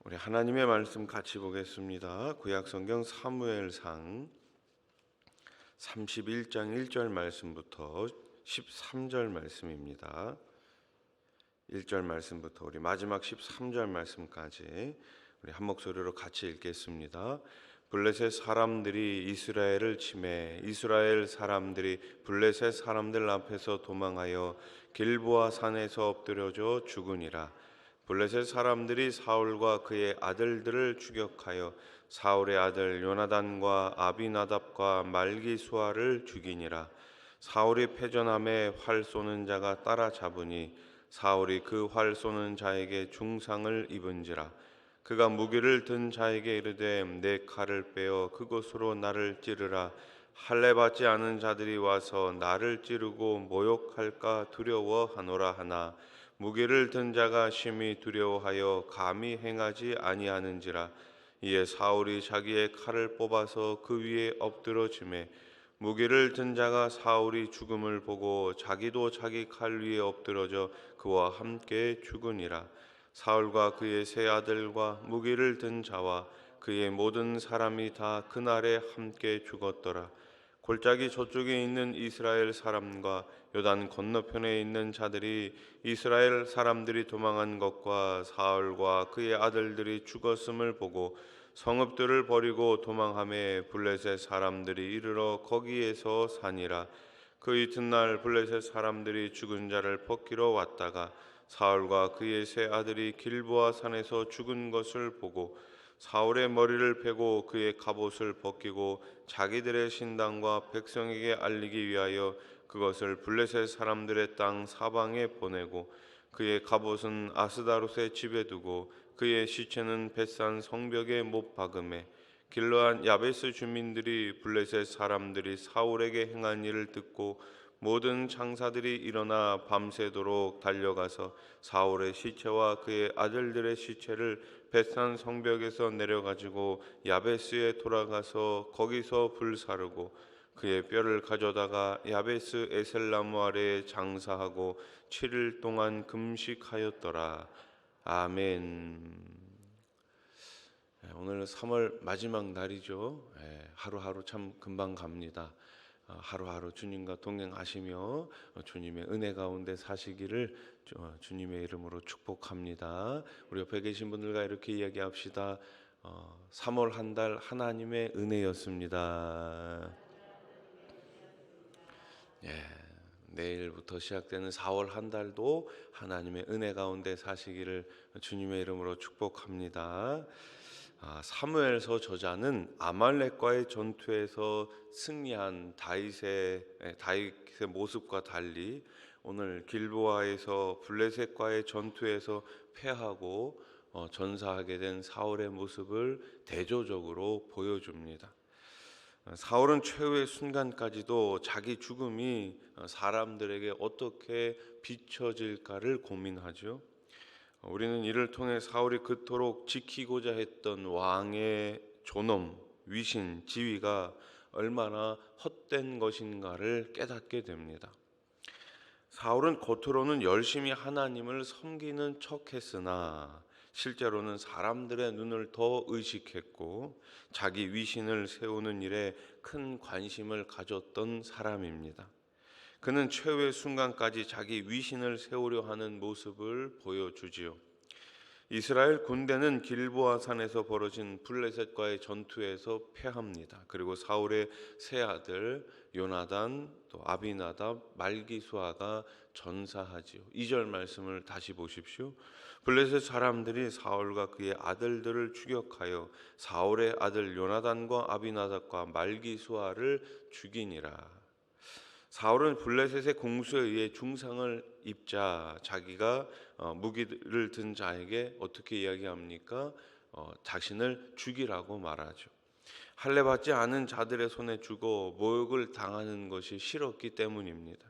우리 하나님의 말씀 같이 보겠습니다. 구약성경 사무엘상 31장 1절 말씀부터 13절 말씀입니다. 1절 말씀부터 우리 마지막 13절 말씀까지 우리 한 목소리로 같이 읽겠습니다. 블레셋 사람들이 이스라엘을 치매 이스라엘 사람들이 블레셋 사람들 앞에서 도망하여 길보아 산에서 엎드려져 죽으니라. 블레셋 사람들이 사울과 그의 아들들을 추격하여 사울의 아들 요나단과 아비나답과 말기수아를 죽이니라. 사울이 패전함에 활 쏘는 자가 따라잡으니 사울이 그 활 쏘는 자에게 중상을 입은지라. 그가 무기를 든 자에게 이르되 내 칼을 빼어 그것으로 나를 찌르라. 할례 받지 않은 자들이 와서 나를 찌르고 모욕할까 두려워하노라 하나 무기를 든 자가 심히 두려워하여 감히 행하지 아니하는지라. 이에 사울이 자기의 칼을 뽑아서 그 위에 엎드러지매 무기를 든 자가 사울이 죽음을 보고 자기도 자기 칼 위에 엎드러져 그와 함께 죽으니라. 사울과 그의 세 아들과 무기를 든 자와 그의 모든 사람이 다 그날에 함께 죽었더라. 골짜기 저쪽에 있는 이스라엘 사람과 요단 건너편에 있는 자들이 이스라엘 사람들이 도망한 것과 사울과 그의 아들들이 죽었음을 보고 성읍들을 버리고 도망하매 블레셋 사람들이 이르러 거기에서 사니라. 그 이튿날 블레셋 사람들이 죽은 자를 벗기러 왔다가 사울과 그의 세 아들이 길보아 산에서 죽은 것을 보고 사울의 머리를 베고 그의 갑옷을 벗기고 자기들의 신당과 백성에게 알리기 위하여 그것을 블레셋 사람들의 땅 사방에 보내고 그의 갑옷은 아스다롯의 집에 두고 그의 시체는 벳산 성벽에 못 박음에 길르앗 야베스 주민들이 블레셋 사람들이 사울에게 행한 일을 듣고 모든 장사들이 일어나 밤새도록 달려가서 사울의 시체와 그의 아들들의 시체를 벳산 성벽에서 내려가지고 야베스에 돌아가서 거기서 불사르고 그의 뼈를 가져다가 야베스 에셀나무 아래에 장사하고 7일 동안 금식하였더라. 아멘. 오늘 3월 마지막 날이죠. 하루하루 참 금방 갑니다. 하루하루 주님과 동행하시며 주님의 은혜 가운데 사시기를 주님의 이름으로 축복합니다. 우리 옆에 계신 분들과 이렇게 이야기합시다. 3월 한 달 하나님의 은혜였습니다. 내일부터 시작되는 4월 한 달도 하나님의 은혜 가운데 사시기를 주님의 이름으로 축복합니다. 사무엘서 저자는 아말렉과의 전투에서 승리한 다윗의 모습과 달리 오늘 길보아에서 블레셋과의 전투에서 패하고 전사하게 된 사울의 모습을 대조적으로 보여줍니다. 사울은 최후의 순간까지도 자기 죽음이 사람들에게 어떻게 비춰질까를 고민하죠. 우리는 이를 통해 사울이 그토록 지키고자 했던 왕의 존엄, 위신, 지위가 얼마나 헛된 것인가를 깨닫게 됩니다. 사울은 겉으로는 열심히 하나님을 섬기는 척했으나 실제로는 사람들의 눈을 더 의식했고 자기 위신을 세우는 일에 큰 관심을 가졌던 사람입니다. 그는 최후의 순간까지 자기 위신을 세우려 하는 모습을 보여주지요. 이스라엘 군대는 길보아 산에서 벌어진 블레셋과의 전투에서 패합니다. 그리고 사울의 세 아들 요나단, 또 아비나답, 말기수아가 전사하지요. 2절 말씀을 다시 보십시오. 블레셋 사람들이 사울과 그의 아들들을 추격하여 사울의 아들 요나단과 아비나답과 말기수아를 죽이니라. 사울은 블레셋의 공수에 의해 중상을 입자 자기가 무기를 든 자에게 어떻게 이야기합니까? 자신을 죽이라고 말하죠. 할례 받지 않은 자들의 손에 죽어 모욕을 당하는 것이 싫었기 때문입니다.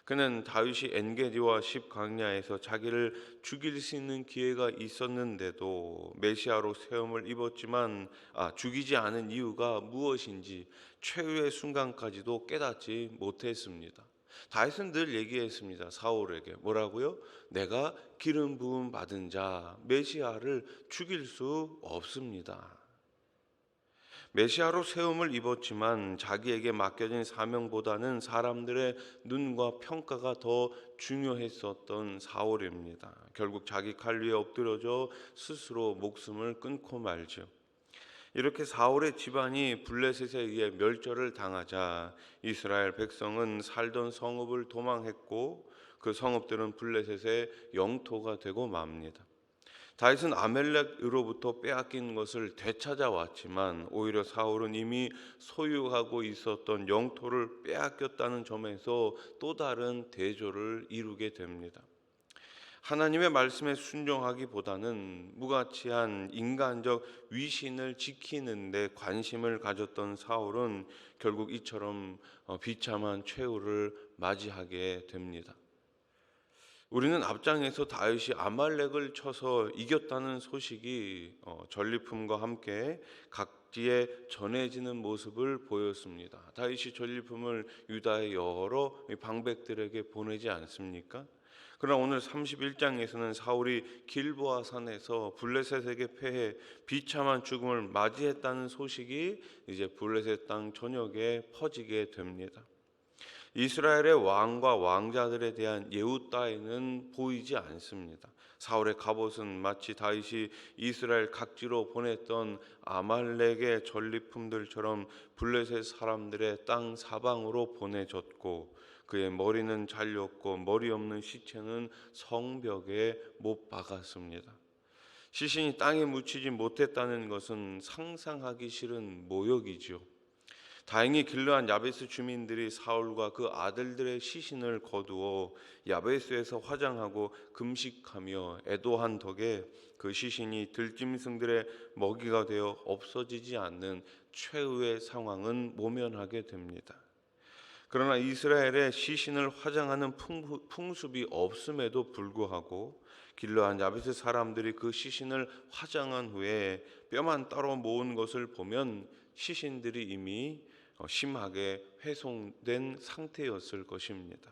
그는 다윗이 엔게디와 십강야에서 자기를 죽일 수 있는 기회가 있었는데도 메시아로 세움을 입었지만 죽이지 않은 이유가 무엇인지 최후의 순간까지도 깨닫지 못했습니다. 다윗은 늘 얘기했습니다. 사울에게 뭐라고요? 내가 기름 부음 받은 자 메시아를 죽일 수 없습니다. 메시아로 세움을 입었지만 자기에게 맡겨진 사명보다는 사람들의 눈과 평가가 더 중요했었던 사울입니다. 결국 자기 칼 위에 엎드려져 스스로 목숨을 끊고 말죠. 이렇게 사울의 집안이 블레셋에 의해 멸절을 당하자 이스라엘 백성은 살던 성읍을 도망했고 그 성읍들은 블레셋의 영토가 되고 맙니다. 다윗은 아멜렉으로부터 빼앗긴 것을 되찾아왔지만 오히려 사울은 이미 소유하고 있었던 영토를 빼앗겼다는 점에서 또 다른 대조를 이루게 됩니다. 하나님의 말씀에 순종하기보다는 무가치한 인간적 위신을 지키는 데 관심을 가졌던 사울은 결국 이처럼 비참한 최후를 맞이하게 됩니다. 우리는 앞장에서 다윗이 아말렉을 쳐서 이겼다는 소식이 전리품과 함께 각지에 전해지는 모습을 보였습니다. 다윗이 전리품을 유다의 여러 방백들에게 보내지 않습니까? 그러나 오늘 31장에서는 사울이 길보아 산에서 블레셋에게 패해 비참한 죽음을 맞이했다는 소식이 이제 블레셋 땅 전역에 퍼지게 됩니다. 이스라엘의 왕과 왕자들에 대한 예우 따위는 보이지 않습니다. 사울의 갑옷은 마치 다윗이 이스라엘 각지로 보냈던 아말렉의 전리품들처럼 블레셋 사람들의 땅 사방으로 보내졌고 그의 머리는 잘렸고 머리 없는 시체는 성벽에 못 박았습니다. 시신이 땅에 묻히지 못했다는 것은 상상하기 싫은 모욕이지요. 다행히 길르한 야베스 주민들이 사울과 그 아들들의 시신을 거두어 야베스에서 화장하고 금식하며 애도한 덕에 그 시신이 들짐승들의 먹이가 되어 없어지지 않는 최후의 상황은 모면하게 됩니다. 그러나 이스라엘의 시신을 화장하는 풍습이 없음에도 불구하고 길르한 야베스 사람들이 그 시신을 화장한 후에 뼈만 따로 모은 것을 보면 시신들이 이미 심하게 훼손된 상태였을 것입니다.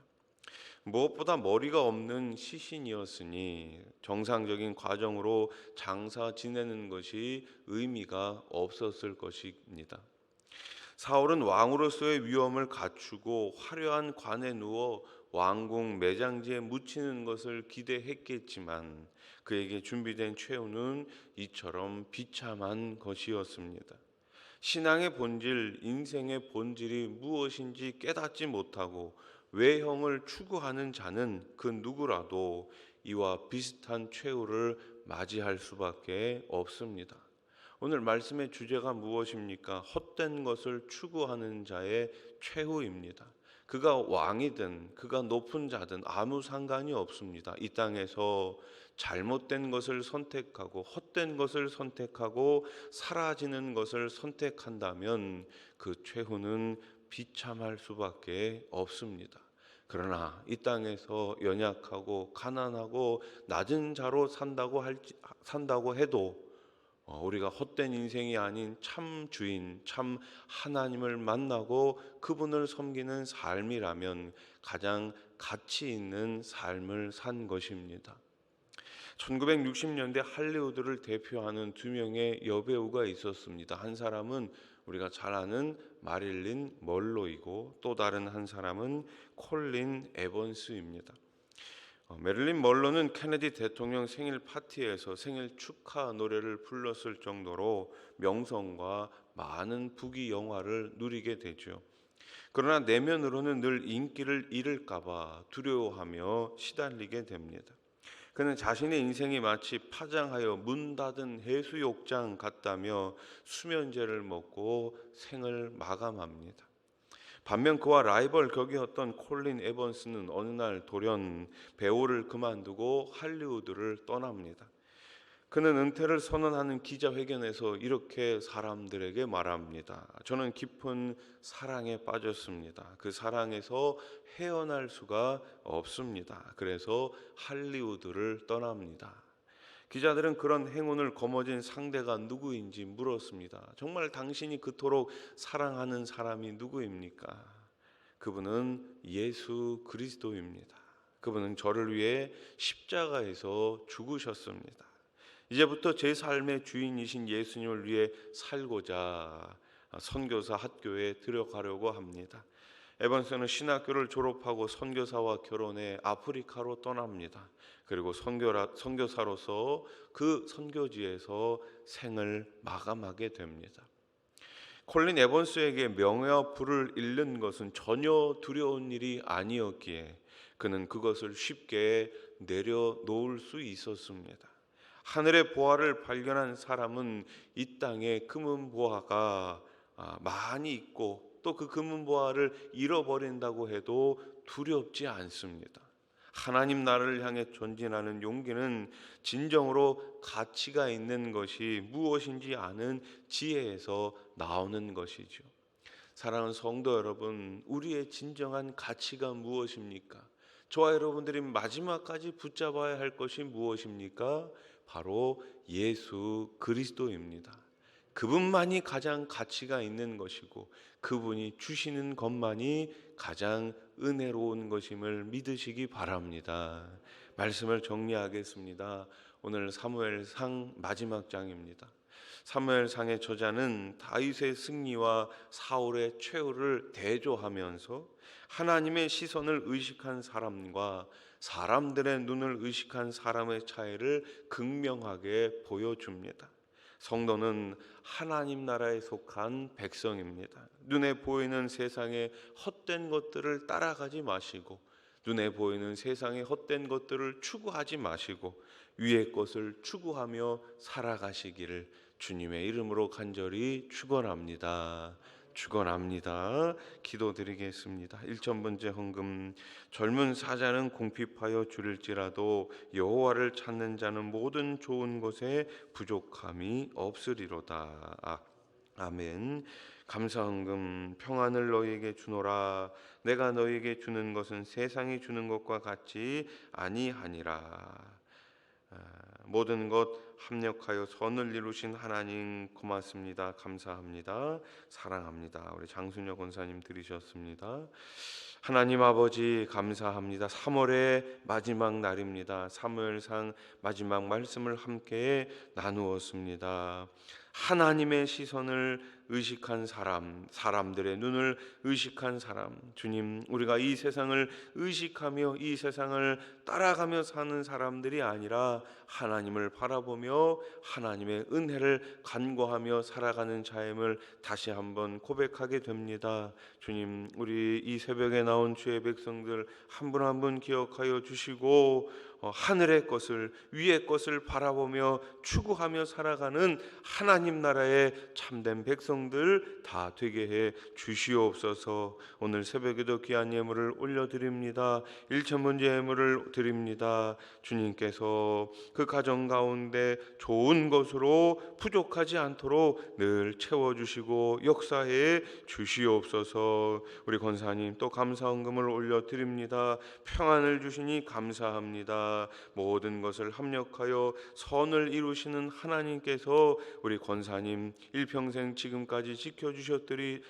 무엇보다 머리가 없는 시신이었으니 정상적인 과정으로 장사 지내는 것이 의미가 없었을 것입니다. 사울은 왕으로서의 위엄을 갖추고 화려한 관에 누워 왕궁 매장지에 묻히는 것을 기대했겠지만 그에게 준비된 최후는 이처럼 비참한 것이었습니다. 신앙의 본질, 인생의 본질이 무엇인지 깨닫지 못하고 외형을 추구하는 자는 그 누구라도 이와 비슷한 최후를 맞이할 수밖에 없습니다. 오늘 말씀의 주제가 무엇입니까? 헛된 것을 추구하는 자의 최후입니다. 그가 왕이든 그가 높은 자든 아무 상관이 없습니다. 이 땅에서 잘못된 것을 선택하고 헛된 것을 선택하고 사라지는 것을 선택한다면 그 최후는 비참할 수밖에 없습니다. 그러나 이 땅에서 연약하고 가난하고 낮은 자로 산다고 해도 우리가 헛된 인생이 아닌 참 주인, 참 하나님을 만나고 그분을 섬기는 삶이라면 가장 가치 있는 삶을 산 것입니다. 1960년대 할리우드를 대표하는 두 명의 여배우가 있었습니다. 한 사람은 우리가 잘 아는 마릴린 먼로이고 또 다른 한 사람은 콜린 에번스입니다. 메릴린 먼로는 케네디 대통령 생일 파티에서 생일 축하 노래를 불렀을 정도로 명성과 많은 부귀 영화를 누리게 되죠. 그러나 내면으로는 늘 인기를 잃을까봐 두려워하며 시달리게 됩니다. 그는 자신의 인생이 마치 파장하여 문 닫은 해수욕장 같다며 수면제를 먹고 생을 마감합니다. 반면 그와 라이벌 격이었던 콜린 에번스는 어느 날 돌연 배우를 그만두고 할리우드를 떠납니다. 그는 은퇴를 선언하는 기자회견에서 이렇게 사람들에게 말합니다. 저는 깊은 사랑에 빠졌습니다. 그 사랑에서 헤어날 수가 없습니다. 그래서 할리우드를 떠납니다. 기자들은 그런 행운을 거머쥔 상대가 누구인지 물었습니다. 정말 당신이 그토록 사랑하는 사람이 누구입니까? 그분은 예수 그리스도입니다. 그분은 저를 위해 십자가에서 죽으셨습니다. 이제부터 제 삶의 주인이신 예수님을 위해 살고자 선교사 학교에 들어가려고 합니다. 에반스는 신학교를 졸업하고 선교사와 결혼해 아프리카로 떠납니다. 그리고 선교사로서 그 선교지에서 생을 마감하게 됩니다. 콜린 에반스에게 명예와 부를 잃는 것은 전혀 두려운 일이 아니었기에 그는 그것을 쉽게 내려놓을 수 있었습니다. 하늘의 보화를 발견한 사람은 이 땅에 금은 보화가 많이 있고 또 그 금은 보화를 잃어버린다고 해도 두렵지 않습니다. 하나님 나라를 향해 전진하는 용기는 진정으로 가치가 있는 것이 무엇인지 아는 지혜에서 나오는 것이죠. 사랑하는 성도 여러분, 우리의 진정한 가치가 무엇입니까? 저와 여러분들이 마지막까지 붙잡아야 할 것이 무엇입니까? 바로 예수 그리스도입니다. 그분만이 가장 가치가 있는 것이고 그분이 주시는 것만이 가장 은혜로운 것임을 믿으시기 바랍니다. 말씀을 정리하겠습니다. 오늘 사무엘상 마지막 장입니다. 사무엘상의 저자는 다윗의 승리와 사울의 최후를 대조하면서 하나님의 시선을 의식한 사람과 사람들의 눈을 의식한 사람의 차이를 극명하게 보여줍니다. 성도는 하나님 나라에 속한 백성입니다. 눈에 보이는 세상의 헛된 것들을 따라가지 마시고 눈에 보이는 세상의 헛된 것들을 추구하지 마시고 위의 것을 추구하며 살아가시기를 주님의 이름으로 간절히 축원합니다. 기도드리겠습니다. 1,000번째 헌금. 젊은 사자는 공핍하여 줄일지라도 여호와를 찾는 자는 모든 좋은 것에 부족함이 없으리로다. 아멘. 감사헌금. 평안을 너희에게 주노라. 내가 너희에게 주는 것은 세상이 주는 것과 같지 아니하니라. 모든 것 합력하여 선을 이루신 하나님 고맙습니다. 감사합니다. 사랑합니다. 우리 장순혁 권사님 들으셨습니다. 하나님 아버지 감사합니다. 3월의 마지막 날입니다. 사무엘상 마지막 말씀을 함께 나누었습니다. 하나님의 시선을 의식한 사람, 사람들의 눈을 의식한 사람, 주님, 우리가 이 세상을 의식하며 이 세상을 따라가며 사는 사람들이 아니라 하나님을 바라보며 하나님의 은혜를 간구하며 살아가는 자임을 다시 한번 고백하게 됩니다. 주님, 우리 이 새벽에 나온 주의 백성들 한 분 한 분 기억하여 주시고 하늘의 것을, 위의 것을 바라보며 추구하며 살아가는 하나님 나라의 참된 백성들 다 되게 해 주시옵소서. 오늘 새벽에도 귀한 예물을 올려드립니다. 1,000번째 예물을 드립니다. 주님께서 그 가정 가운데 좋은 것으로 부족하지 않도록 늘 채워주시고 역사해 주시옵소서. 우리 권사님 또 감사헌금을 올려드립니다. 평안을 주시니 감사합니다. 모든 것을 합력하여 선을 이루시는 하나님께서 우리 권사님 일평생 지금까지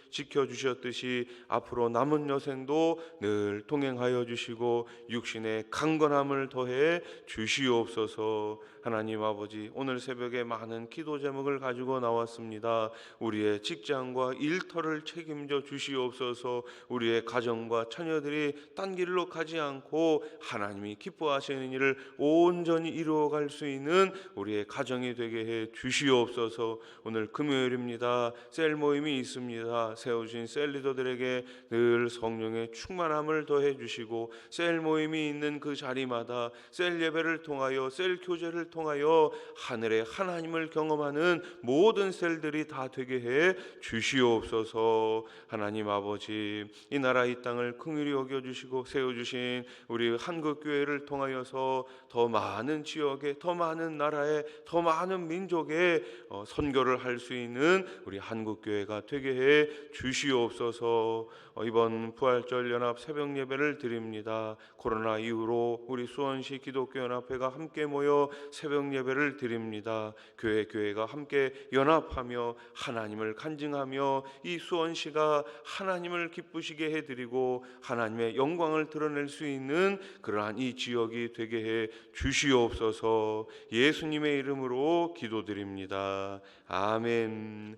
지켜주셨듯이 앞으로 남은 여생도 늘 동행하여 주시고 육신의 강건함을 더해 주시옵소서. 하나님 아버지, 오늘 새벽에 많은 기도 제목을 가지고 나왔습니다. 우리의 직장과 일터를 책임져 주시옵소서. 우리의 가정과 자녀들이 딴 길로 가지 않고 하나님이 기뻐하시는 일을 온전히 이루어갈 수 있는 우리의 가정이 되게 해 주시옵소서. 오늘 금요일입니다. 셀 모임이 있습니다. 세우신 셀 리더들에게 늘 성령의 충만함을 더해 주시고 셀 모임이 있는 그 자리마다 셀 예배를 통하여 셀 교제를 통하여 하늘의 하나님을 경험하는 모든 셀들이 다 되게 해 주시옵소서. 하나님 아버지, 이 나라 이 땅을 긍휼히 여겨 주시고 세워 주신 우리 한국교회를 통하여서 하셔서 더 많은 지역에, 더 많은 나라에, 더 많은 민족에 선교를 할 수 있는 우리 한국교회가 되게 해 주시옵소서. 이번 부활절 연합 새벽 예배를 드립니다. 코로나 이후로 우리 수원시 기독교연합회가 함께 모여 새벽 예배를 드립니다. 교회가 함께 연합하며 하나님을 간증하며 이 수원시가 하나님을 기쁘시게 해드리고 하나님의 영광을 드러낼 수 있는 그러한 이 지역이 되게 해 주시옵소서. 예수님의 이름으로 기도드립니다. 아멘.